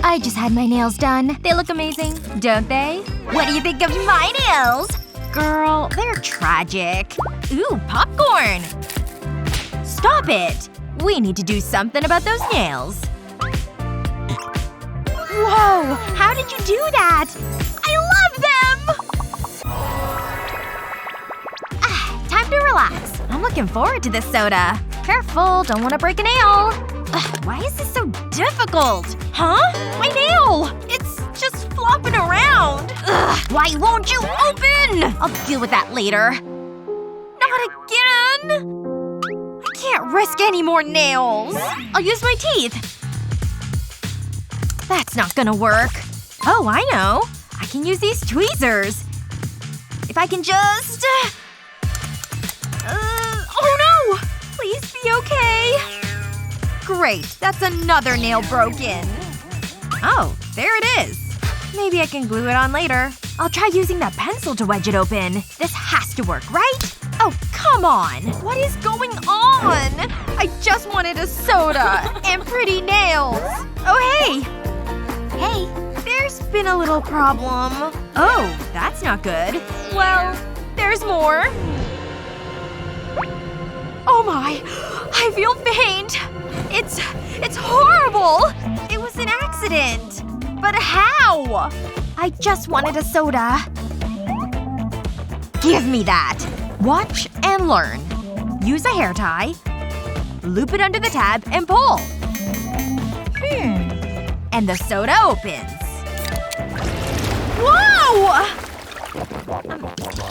I just had my nails done. They look amazing, don't they? What do you think of my nails? Girl, they're tragic. Ooh, popcorn! Stop it! We need to do something about those nails. Whoa! How did you do that? I love them! Time to relax. I'm looking forward to this soda. Careful, don't want to break a nail. Why is this so difficult? Huh? My nail! It's just flopping around. Why won't you open? I'll deal with that later. Not again! I can't risk any more nails. I'll use my teeth. That's not gonna work. Oh, I know. I can use these tweezers. If I can just… oh no! Please be okay. Great. That's another nail broken. Oh, there it is. Maybe I can glue it on later. I'll try using that pencil to wedge it open. This has to work, right? Oh, come on! What is going on? I just wanted a soda. And pretty nails. Oh, hey! Hey. There's been a little problem. Oh, that's not good. Well, there's more. Oh my. I feel faint. It's horrible! It was an accident. But how? I just wanted a soda. Give me that. Watch and learn. Use a hair tie. Loop it under the tab and pull. And the soda opens. Whoa!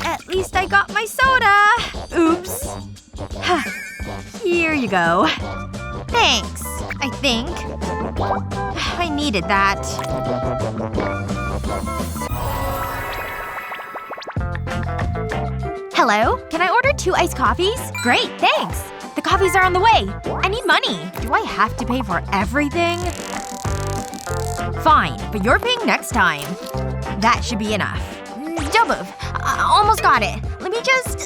At least I got my soda. Oops. Here you go. Thanks, I think. I needed that. Hello? Can I order 2 iced coffees? Great, thanks. The coffees are on the way. I need money. Do I have to pay for everything? Fine, but you're paying next time. That should be enough. Don't move. I almost got it. Let me just…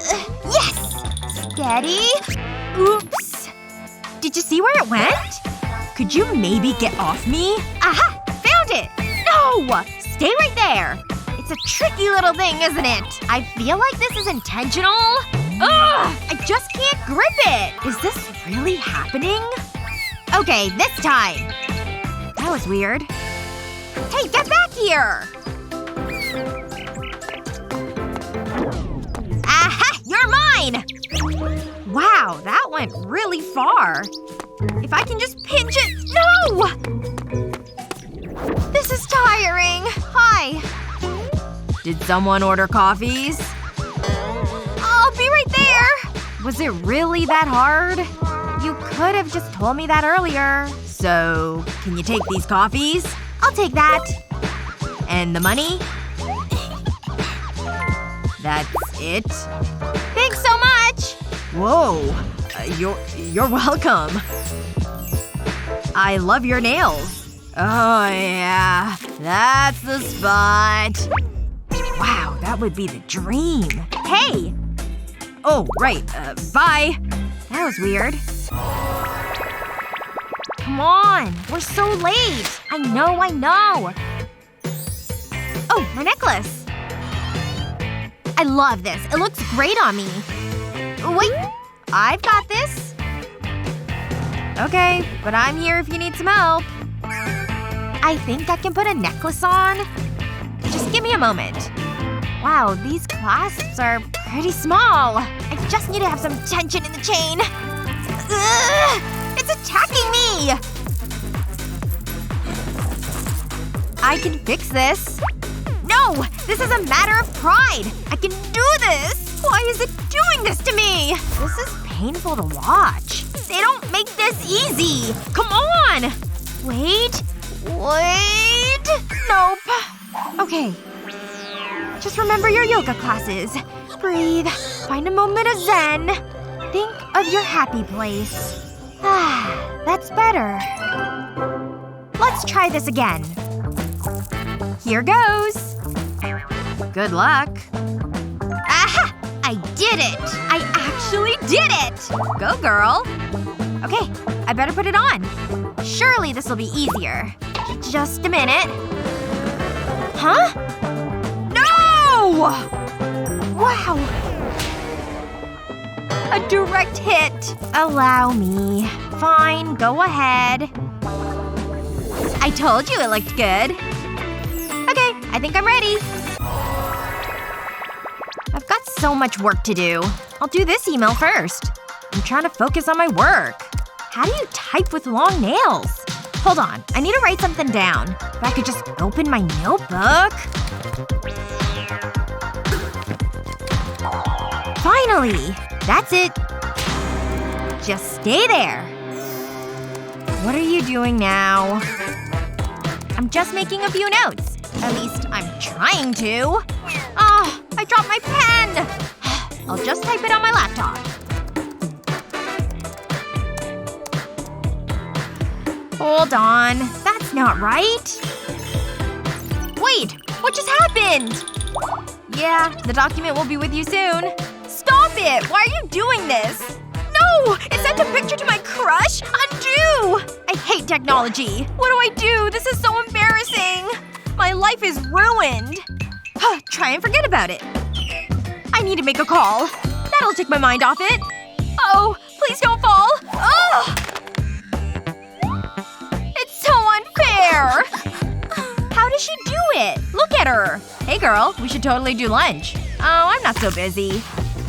yes! Steady. Oops. Did you see where it went? Could you maybe get off me? Aha! Found it! No! Stay right there! It's a tricky little thing, isn't it? I feel like this is intentional. Ugh! I just can't grip it! Is this really happening? Okay, this time. That was weird. Hey, get back here! Aha! You're mine! Wow, that went really far. If I can just pinch it… No! This is tiring. Hi. Did someone order coffees? I'll be right there. Was it really that hard? You could have just told me that earlier. So, can you take these coffees? I'll take that. And the money? That's it? Thanks so much! Whoa. You're welcome. I love your nails. Oh yeah. That's the spot. Wow, that would be the dream. Hey! Oh, right. Bye. That was weird. Come on. We're so late. I know. Oh, my necklace. I love this. It looks great on me. Wait. I've got this. Okay, but I'm here if you need some help. I think I can put a necklace on. Just give me a moment. Wow, these clasps are pretty small. I just need to have some tension in the chain. Ugh! It's attacking me! I can fix this. No! This is a matter of pride! I can do this! Why is it doing this to me? This is painful to watch. They don't make this easy! Come on! Wait. Nope. Okay. Just remember your yoga classes. Breathe. Find a moment of zen. Think of your happy place. Ah, that's better. Let's try this again. Here goes. Good luck. Aha! I did it! I actually did it! Go, girl. Okay, I better put it on. Surely this will be easier. Just a minute. Huh? No! Wow. A direct hit. Allow me. Fine, go ahead. I told you it looked good. Okay, I think I'm ready. I've got so much work to do. I'll do this email first. I'm trying to focus on my work. How do you type with long nails? Hold on. I need to write something down. If I could just open my notebook. Finally! That's it. Just stay there. What are you doing now? I'm just making a few notes. At least I'm trying to. Oh, I dropped my pen! I'll just type it on my laptop. Hold on. That's not right. Wait! What just happened? Yeah, the document will be with you soon. Stop it! Why are you doing this? No! It sent a picture to my crush? Undo! I hate technology. What do? This is so embarrassing. My life is ruined. Try and forget about it. I need to make a call. That'll take my mind off it. Oh, please don't fall. Ugh! It's so unfair! How does she do it? Look at her. Hey girl, we should totally do lunch. Oh, I'm not so busy.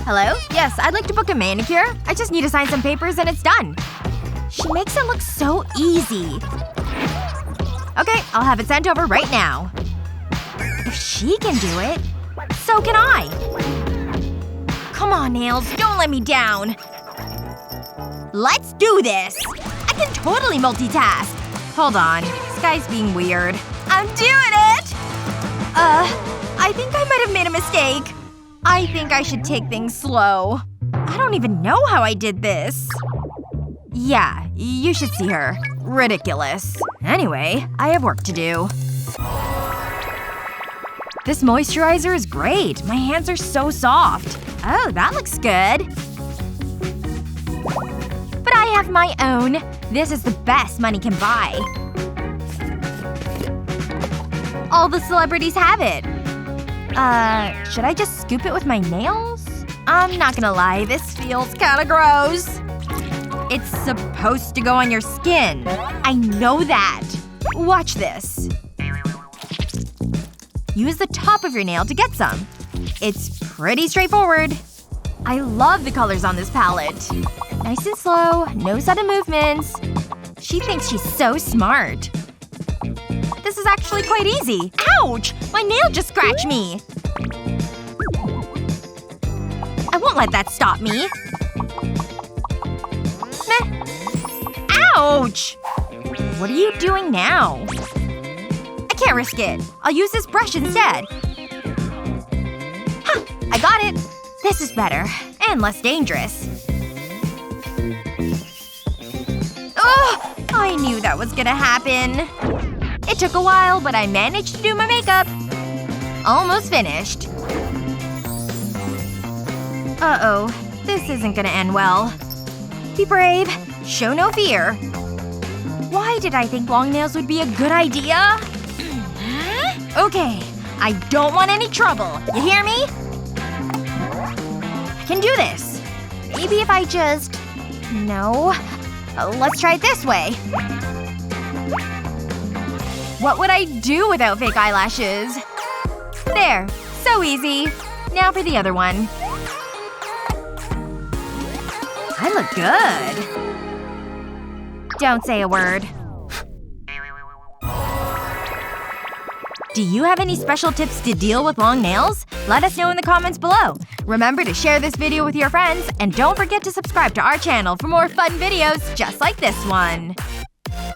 Hello? Yes, I'd like to book a manicure. I just need to sign some papers and it's done. She makes it look so easy. Okay, I'll have it sent over right now. If she can do it, so can I. Come on, Nails. Don't let me down. Let's do this! I can totally multitask. Hold on. This guy's being weird. I'm doing it! I think I might have made a mistake. I think I should take things slow. I don't even know how I did this. Yeah, you should see her. Ridiculous. Anyway, I have work to do. This moisturizer is great. My hands are so soft. Oh, that looks good. But I have my own. This is the best money can buy. All the celebrities have it. Should I just scoop it with my nails? I'm not gonna lie, this feels kinda gross. It's supposed to go on your skin. I know that. Watch this. Use the top of your nail to get some. It's pretty straightforward. I love the colors on this palette. Nice and slow, no sudden movements. She thinks she's so smart. This is actually quite easy. Ouch! My nail just scratched me. I won't let that stop me. Meh. Ouch! What are you doing now? I can't risk it. I'll use this brush instead. Huh! I got it. This is better. And less dangerous. Ugh! I knew that was gonna happen. It took a while, but I managed to do my makeup. Almost finished. Uh-oh. This isn't gonna end well. Be brave. Show no fear. Why did I think long nails would be a good idea? Okay. I don't want any trouble. You hear me? I can do this. Maybe if I just… No. Let's try it this way. What would I do without fake eyelashes? There. So easy. Now for the other one. I look good. Don't say a word. Do you have any special tips to deal with long nails? Let us know in the comments below. Remember to share this video with your friends, and don't forget to subscribe to our channel for more fun videos just like this one.